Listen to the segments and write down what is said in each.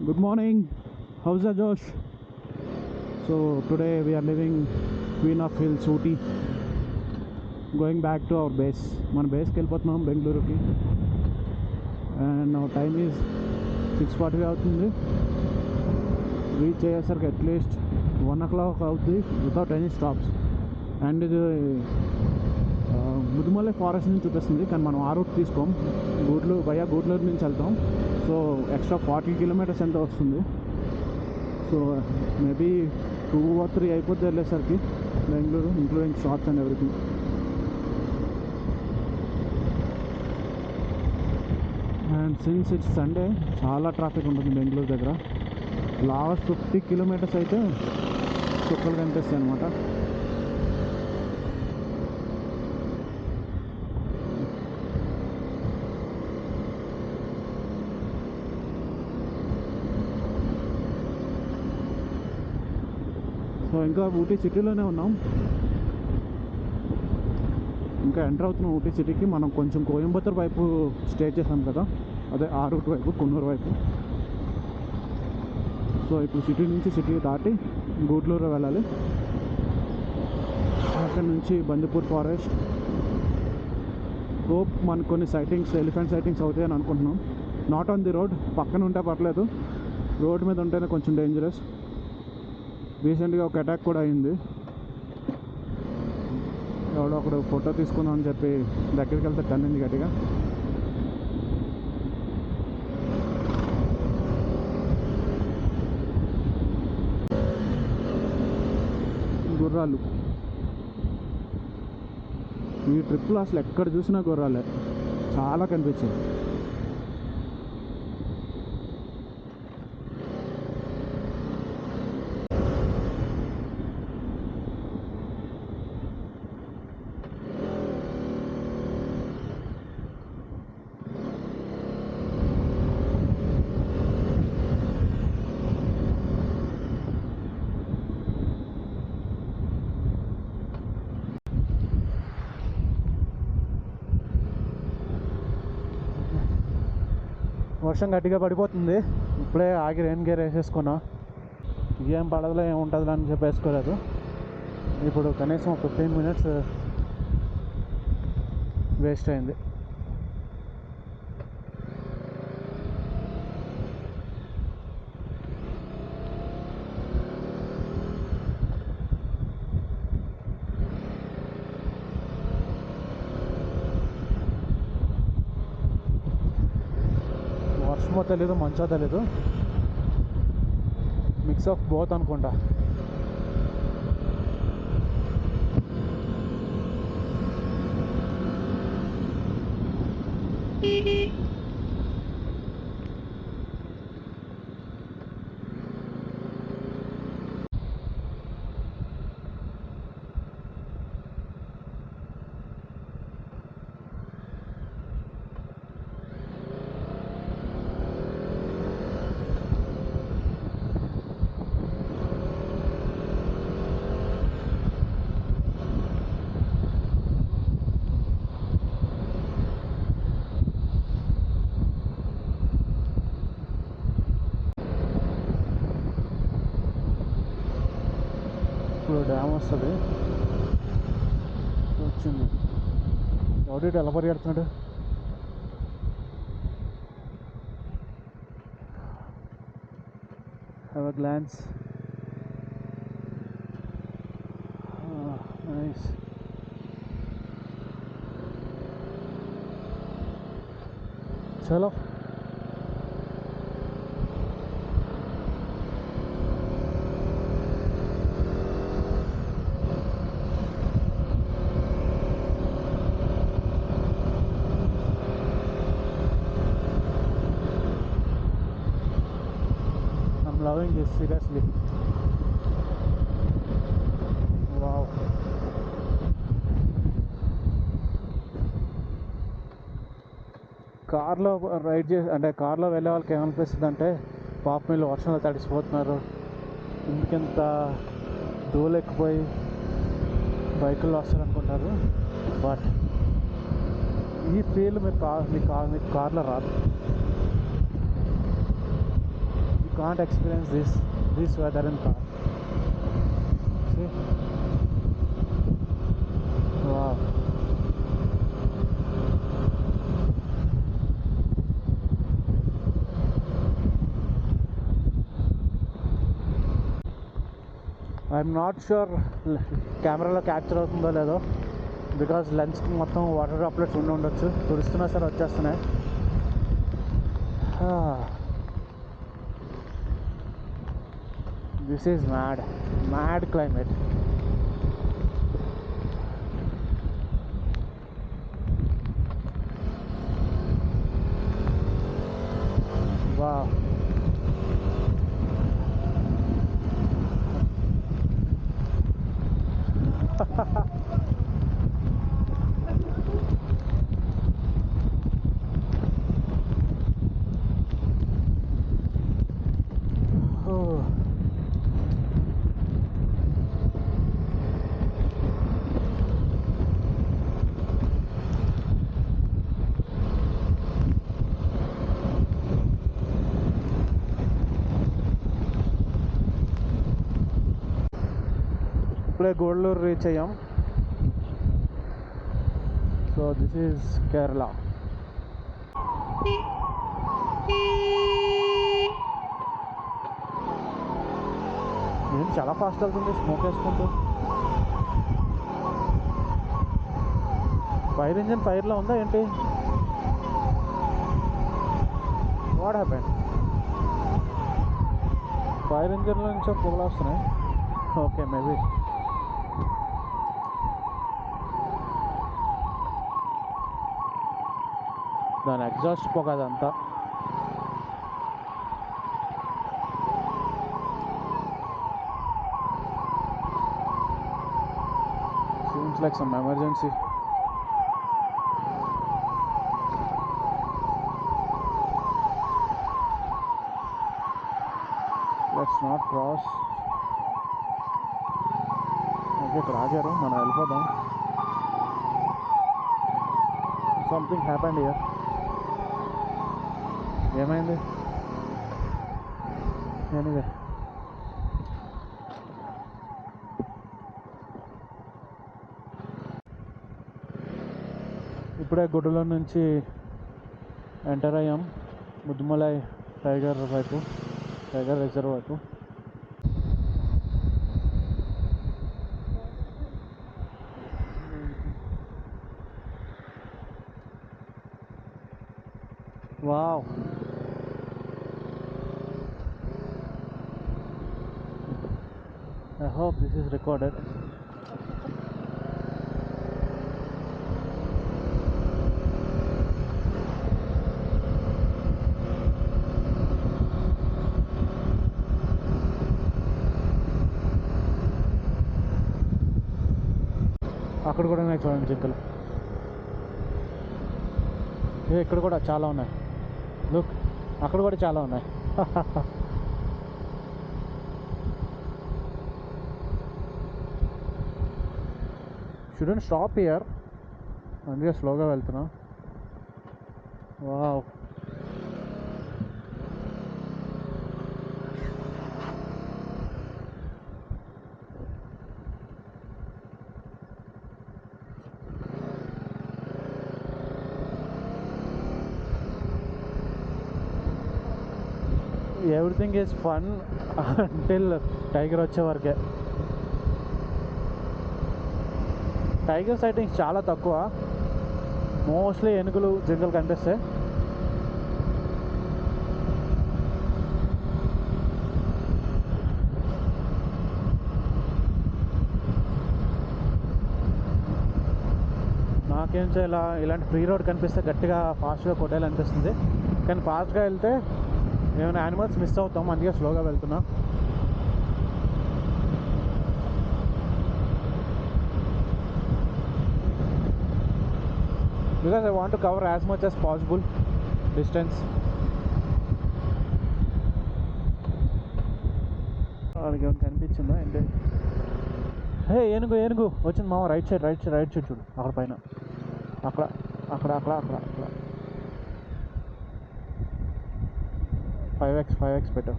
Good morning. How's the Josh? So today we are leaving Queen of Hills, Ooty, going back to our base. మన బేస్కి వెళ్ళిపోతున్నాం బెంగళూరుకి. And నా time is 6:40 అవుతుంది. Reach అయ్యేసరికి at least 1 o'clock అవుతుంది without any stops. And ఇది Mudumalai forest నుంచి చూపిస్తుంది, కానీ మనం ఆ రూట్ తీసుకోం. గూడ్లూరు నుంచి వెళ్తాం. సో ఎక్స్ట్రా 40 kilometers ఎంత వస్తుంది. సో మేబీ 2 or 3 అయిపోతే వెళ్ళేసరికి Bengaluru, including shops and everything. And since it's Sunday చాలా ట్రాఫిక్ ఉంటుంది బెంగళూరు దగ్గర. లాస్ట్ 50 kilometers అయితే చుక్కలు కనిపిస్తాయి అనమాట. సో ఇంకా ఊటీ సిటీలోనే ఉన్నాం, ఇంకా ఎంటర్ అవుతున్నాం ఊటీ సిటీకి. మనం కొంచెం కోయంబత్తూర్ వైపు స్టే చేసాం కదా, అదే ఆ రూట్ వైపు, కున్నూరు వైపు. సో ఇప్పుడు సిటీ దాటి గూడ్లూరు వెళ్ళాలి. అక్కడ నుంచి బందిపూర్ ఫారెస్ట్. హోప్ మనకు కొన్ని ఎలిఫెంట్ సైటింగ్స్ అవుతాయని అనుకుంటున్నాం. నాట్ ఆన్ ది రోడ్, పక్కన ఉంటే పర్లేదు, రోడ్ మీద ఉంటేనే కొంచెం డేంజరస్. రీసెంట్గా ఒక అటాక్ కూడా అయింది. ఎవడో ఒకడు ఫోటో తీసుకుందాం అని చెప్పి దగ్గరికి వెళ్తే తన్నింది గట్టిగా. గుర్రాలు ఈ ట్రిప్లో అసలు ఎక్కడ చూసినా గుర్రాలే చాలా కనిపించాయి. వర్షం గట్టిగా పడిపోతుంది. ఇప్పుడే ఆగి రెయిన్ గేర్ వేసేసుకున్నా. ఏం పడదులే, ఏముంటుందిలే అని చెప్పి వేసుకోలేదు. ఇప్పుడు కనీసం 15 minutes వేస్ట్ అయింది. వర్షమో తెలీదు, మంచో తెలీదు, మిక్స్ ఆఫ్ బోత్ అనుకుంటా. ఇప్పుడు డ్యామ్ వస్తుంది. వచ్చింది. ఎవడో ఎలా పరిగెడుతున్నాడు. Have a glance. నైస్. చలో. I'm loving this, seriously. Wow. కార్లో అంటే కార్లో వెళ్ళే వాళ్ళకి ఏమనిపిస్తుంది అంటే, పాప వీళ్ళు వర్షంలో తడిసిపోతున్నారు, ఇంకెంత దూలెక్కిపోయి బైకుల్లో వస్తారు అనుకుంటారు. బట్ ఈ ఫీల్ మీకు కార్లో రాదు. can't experience this weather in car. See? Wow. I'm not sure కెమెరాలో క్యాప్చర్ అవుతుందో లేదో, బికాజ్ లెన్స్కి మొత్తం వాటర్ డ్రాప్లెట్స్ ఉండొచ్చు. తుడుస్తున్నా సరే వచ్చేస్తున్నాయి. This is mad climate. Wow. ఇప్పుడే గూడలూరు రీచ్ అయ్యాం. So this is Kerala. ఏంటి చాలా ఫాస్ట్ వెళ్తుంది స్మోక్ వేసుకుంటూ. ఫైర్ ఇంజిన్ ఫైర్లో ఉందా ఏంటి? What happened? ఫైర్ ఇంజిన్లో నుంచి పొగలు వస్తున్నాయి. ఓకే, మేబీ దాని ఎగ్జాస్ట్ పొగ అదంతా. Seems like some emergency. Let's not cross. Okay, ఇక్కడ ఆగారు, మనం వెళ్ళిపోదాం. Something happened here. ఏమైంది? ఎనీవే, ఇప్పుడే గుడ్డలో నుంచి ఎంటర్ అయ్యాం ముద్దుమలై టైగర్ రిజర్వ్ వైపు. Wow. I hope this is recorded. అక్కడ కూడా ఉన్నాయి చూడండి జింకలు. ఇక్కడ కూడా చాలా ఉన్నాయి. లుక్, అక్కడ కూడా చాలా ఉన్నాయి. షుడెంట్ స్టాప్ హియర్, అందుకే స్లోగా వెళ్తున్నా. Wow. Everything is fun until tiger వచ్చే వరకే. టైగర్ సైటింగ్స్ చాలా తక్కువ, మోస్ట్లీ ఏనుగులు జింకలు కనిపిస్తాయి. నాకేం చేయాలా, ఇలాంటి ఫ్రీ రోడ్ కనిపిస్తే గట్టిగా ఫాస్ట్గా కొట్టేయాలనిపిస్తుంది. కానీ ఫాస్ట్గా వెళ్తే ఏమైనా యానిమల్స్ మిస్ అవుతాం, అందుకే స్లోగా వెళ్తున్నా. Because I want to cover as much as possible distance. వాళ్ళకి ఏమైనా కనిపించిందా ఏంటి? హే, ఏనుగు వచ్చింది మామ. రైట్ సైడ్ చూడు, అక్కడ పైన. అక్కడ 5x పెట్టు.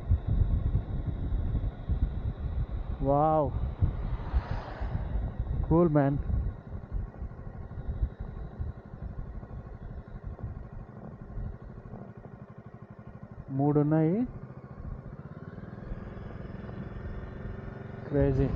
Wow, cool man. మూడు ఉన్నాయి. క్రేజీ.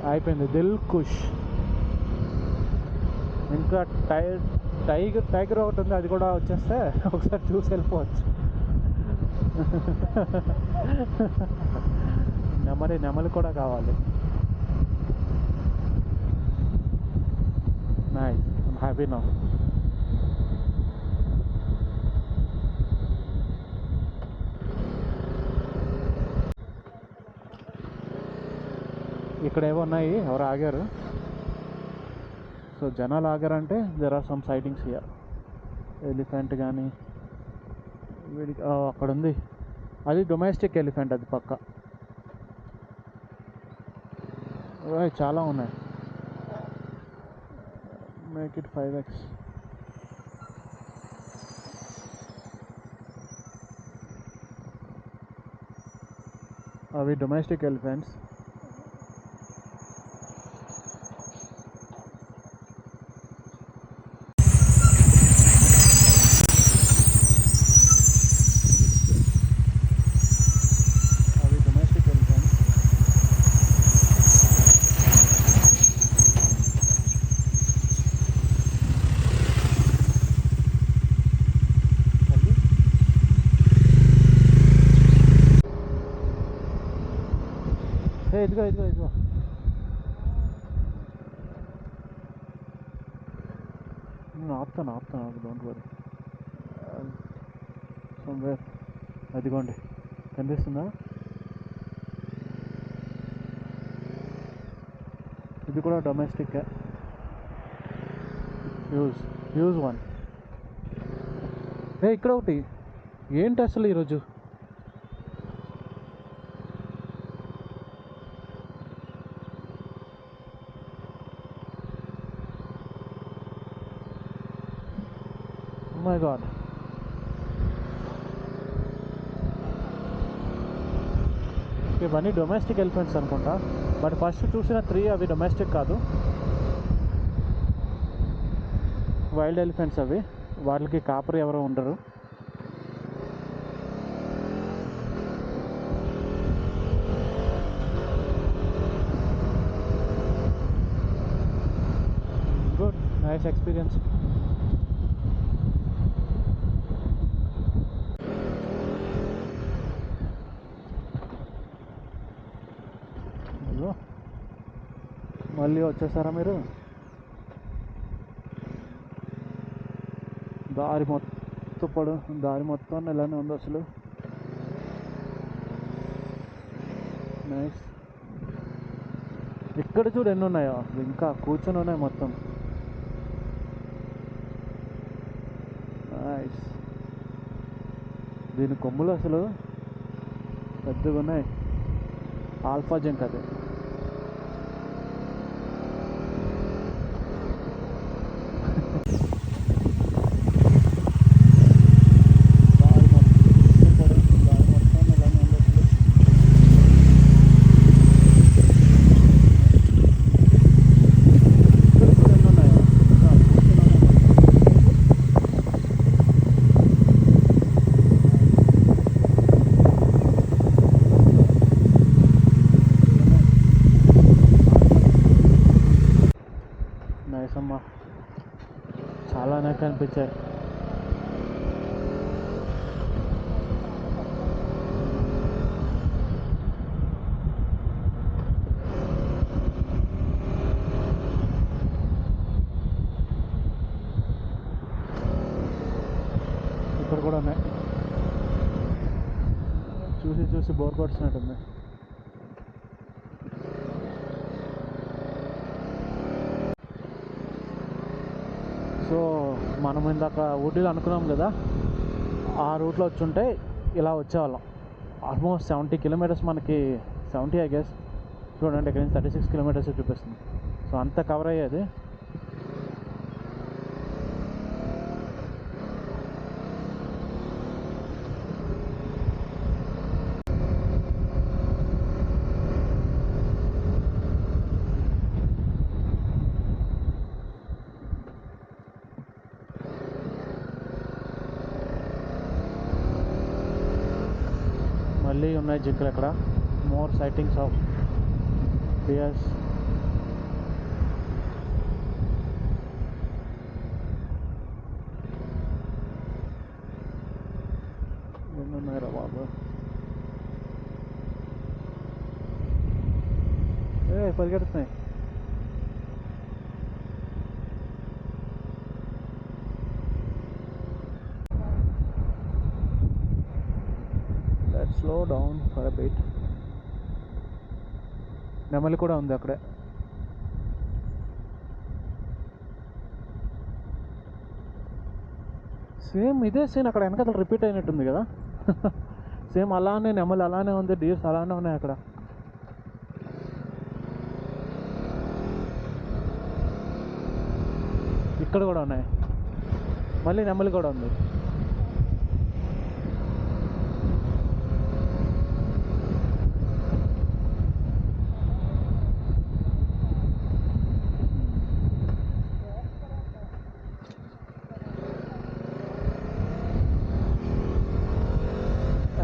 అయిపోయింది దిల్ కుష్. ఇంకా టైగర్ ఒకటి ఉంది, అది కూడా వచ్చేస్తే ఒకసారి చూసి వెళ్ళిపోవచ్చు. నెమలి కూడా కావాలి. Nice, I'm happy now. ఇక్కడ ఏవో ఉన్నాయి, ఎవరు ఆగారు. సో జనాలు ఆగారంటే there are some sightings here. Elephant కానీ వీడికి అక్కడ ఉంది, అది డొమెస్టిక్ ఎలిఫెంట్, అది పక్క. చాలా ఉన్నాయి. Make it 5x. అవి డొమెస్టిక్ ఎలిఫెంట్స్. ఇదిగో ఆపుతాను, డోంట్ వరీ. సమ్వేర్. అదిగోండి, కనిపిస్తుందా? ఇది కూడా డొమెస్టిక్. Huge one. ఇక్కడ ఒకటి. ఏంటి అసలు ఈరోజు? My God. ఇవన్నీ డొమెస్టిక్ ఎలిఫెంట్స్ అనుకుంటా, బట్ ఫస్ట్ చూసిన 3 అవి డొమెస్టిక్ కాదు, వైల్డ్ ఎలిఫెంట్స్ అవి. వాళ్ళకి కాపరి ఎవరో ఉండరు. Good, nice experience. మళ్ళీ వచ్చేసారా మీరు? దారి మొత్తం ఇలానే ఉంది అసలు. నైస్. ఇక్కడ చూడు ఎన్ని ఉన్నాయో, ఇంకా కూర్చొని ఉన్నాయి మొత్తం. నైస్. దీని కొమ్ములు అసలు పెద్దగా ఉన్నాయి. ఆల్ఫా జంక్ అది. అమ్మా, చాలానే కనిపించాయి. ఇక్కడ కూడా ఉన్నాయి. చూసి బోర్ కొడుతున్నట్టుంది. మనం ఇందాక ఊటీలో అనుకున్నాం కదా, ఆ రూట్లో వచ్చుంటే ఇలా వచ్చేవాళ్ళం. ఆల్మోస్ట్ 70 కిలోమీటర్స్ మనకి, 70 ఐ గెస్. చూడండి ఇక్కడ నుంచి 36 కిలోమీటర్స్ చూపిస్తుంది. సో అంత కవర్ అయ్యేది. మళ్ళీ ఉన్నాయి జింకలు అక్కడ. More sightings of deers. ఉన్నాయిరా బాబు. పరిగెడుతున్నాయి. Let's slow down for a bit. నెమలి కూడా ఉంది అక్కడే. సేమ్ ఇదే సీన్ అక్కడ వెనకాల రిపీట్ అయినట్టుంది కదా. సేమ్ అలానే నెమలి అలానే ఉంది, డీర్స్ అలానే ఉన్నాయి అక్కడ. ఇక్కడ కూడా ఉన్నాయి, మళ్ళీ నెమలి కూడా ఉంది.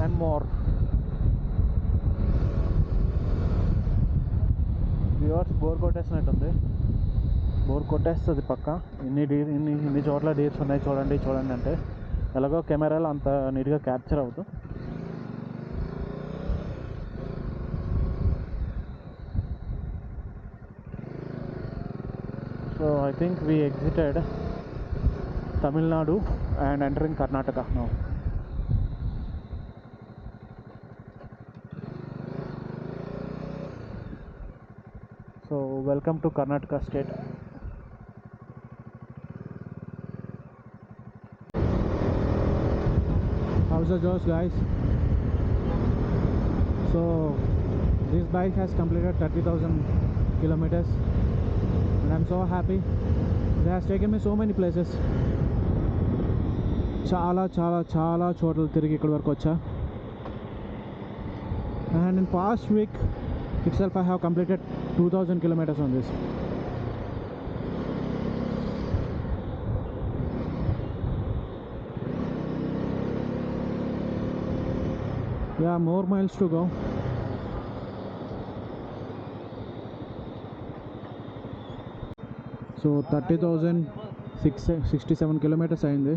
అండ్ మోర్ వ్యూవర్స్, బోర్ కొట్టేసినట్టుంది. బోర్ కొట్టేస్తుంది పక్క. ఇన్ని చోట్ల డీర్స్ ఉన్నాయి చూడండి చూడండి అంటే ఎలాగో కెమెరాలో అంత నీట్గా క్యాప్చర్ అవ్వదు. So I think we exited Tamil Nadu and entering Karnataka now. So welcome to Karnataka state. How's the Josh guys? So this bike has completed 30,000 kilometers and I'm so happy. It has taken me so many places. చాలా చాలా చాలా చోట్ల తిరిగి ఇక్కడ వరకు వచ్చా. And in past week itself I have completed 2,000 kilometers on this. Yeah, more miles to go. So 30,667 kilometers అయింది.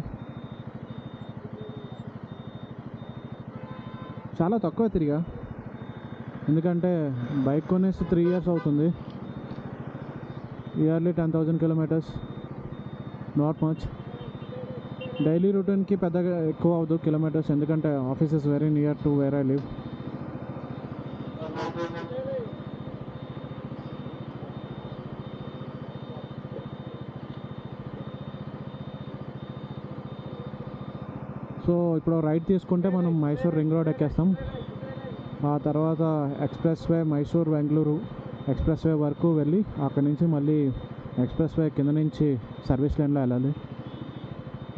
చాలా తక్కువ తిరిగా, ఎందుకంటే బైక్ కొనేసి 3 years అవుతుంది. Yearly 10,000 kilometers, not much. Daily రూటీన్కి పెద్దగా ఎక్కువ అవ్వదు కిలోమీటర్స్, ఎందుకంటే office is very near to where I live. So ఇప్పుడు రైట్ తీసుకుంటే మనం మైసూర్ రింగ్ రోడ్ ఎక్కేస్తాం. ఆ తర్వాత expressway Mysore Bengaluru expressway వరకు వెళ్ళి అక్కడి నుంచి మళ్ళీ ఎక్స్ప్రెస్ వే కింద నుంచి సర్వీస్ లైన్లో వెళ్ళాలి.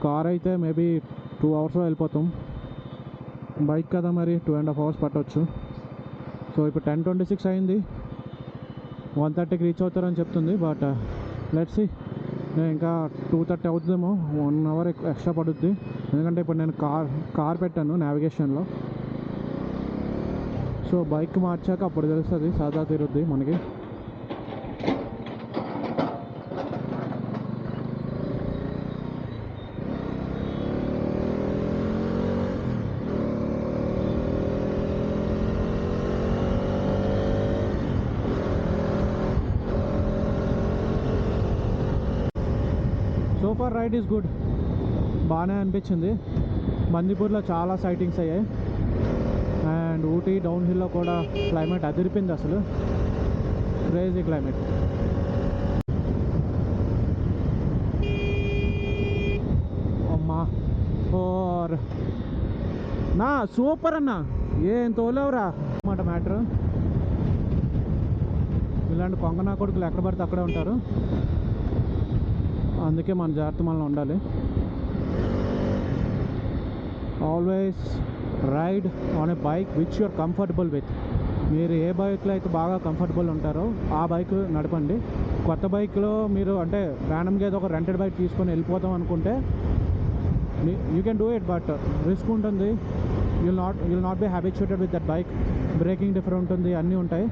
కార్ అయితే మేబీ 2 hours వెళ్ళిపోతాం. బైక్ కదా మరి 2.5 hours పట్టవచ్చు. సో ఇప్పుడు 10:26 అయింది. 1:30కి రీచ్ అవుతారని చెప్తుంది. బట్ లెట్స్ సీ, నేను ఇంకా 2:30 అవుతుందేమో. 1 hour ఎక్స్ట్రా పడుద్ది, ఎందుకంటే ఇప్పుడు నేను కార్ పెట్టాను నావిగేషన్లో. సో బైక్ మార్చాక అప్పుడు తెలుస్తుంది, సాదా తీరుద్ది మనకి. So far ride is good, బాగానే అనిపించింది. బందీపూర్లో చాలా సైటింగ్స్ అయ్యాయి. అండ్ ఊటీ డౌన్ హిల్లో కూడా క్లైమేట్ అదిరిపింది అసలు, క్రేజీ క్లైమేట్. ఓర్ నా సూపర్ అన్న, ఏం తోలేవురా అన్నమాట మ్యాటర్. ఇలాంటి కొంగనా కొడుకులు ఎక్కడ పడితే అక్కడే ఉంటారు, అందుకే మన జాగ్రత్త మనలో ఉండాలి. Always ride on a bike which you're comfortable with. మీరు ఏ బైక్లో అయితే బాగా కంఫర్టబుల్ ఉంటారో ఆ బైక్ నడపండి. కొత్త బైక్లో మీరు అంటే ర్యాండమ్గా ఏదో ఒక రెంటెడ్ బైక్ తీసుకొని వెళ్ళిపోతాం అనుకుంటే you can do it, but risk ఉంటుంది. You'll not be habituated with that bike. Braking different ఉంటుంది, అన్నీ ఉంటాయి.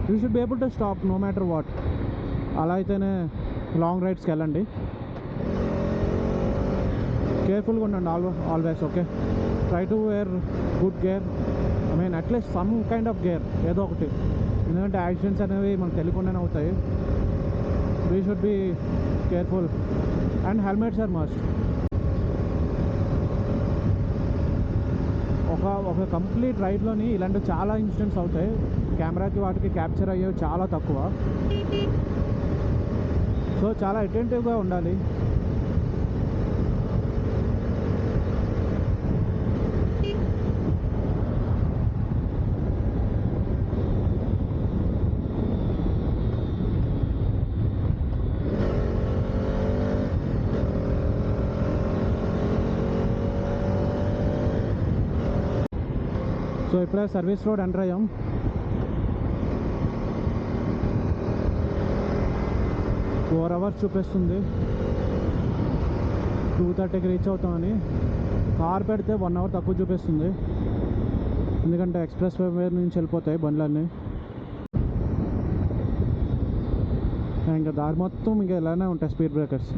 You should be able to stop no matter what. అలా అయితేనే లాంగ్ రైడ్స్కి వెళ్ళండి. కేర్ఫుల్గా ఉండండి always. Okay, try to wear good gear, I mean at least some kind of gear, ఏదో ఒకటి. ఎందుకంటే యాక్సిడెంట్స్ అనేవి మనకు తెలియకుండానే అవుతాయి. We should be careful and helmets are must. ఒక కంప్లీట్ రైడ్లోని ఇలాంటి చాలా ఇన్సిడెంట్స్ అవుతాయి. కెమెరాకి వాటికి క్యాప్చర్ అయ్యేవి చాలా తక్కువ. సో చాలా అటెంటివ్గా ఉండాలి. సో ఇప్పుడే సర్వీస్ రోడ్ ఎంటర్ అయ్యాం. ఫోర్ అవర్స్ చూపిస్తుంది. 2:30కి రీచ్ అవుతామని. కార్ పెడితే 1 అవర్ తక్కువ చూపిస్తుంది, ఎందుకంటే ఎక్స్ప్రెస్ వే నుంచి వెళ్ళిపోతాయి బండ్లన్నీ. ఇంకా దారి మొత్తం ఇంకా ఇలానే ఉంటాయి స్పీడ్ బ్రేకర్స్.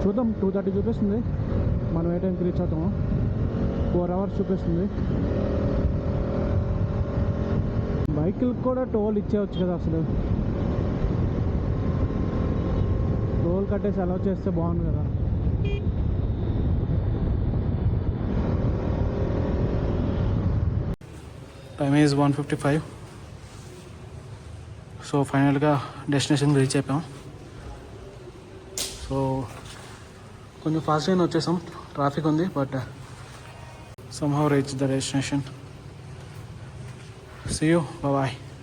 చూద్దాం, 2:30 చూపిస్తుంది. మనం ఏ టైంకి రీచ్ అవుతామో. 4 అవర్స్ చూపిస్తుంది. బైకులకు కూడా టోల్ ఇచ్చేయచ్చు కదా, అసలు టోల్ కట్టేసి అలౌ చేస్తే బాగుంది కదా. Time is 1:55. సో ఫైనల్గా డెస్టినేషన్ రీచ్ అయిపోయాం. సో కొంచెం ఫాస్ట్గానే వచ్చేసాం, ట్రాఫిక్ ఉంది, but somehow reach the destination. See you, bye bye.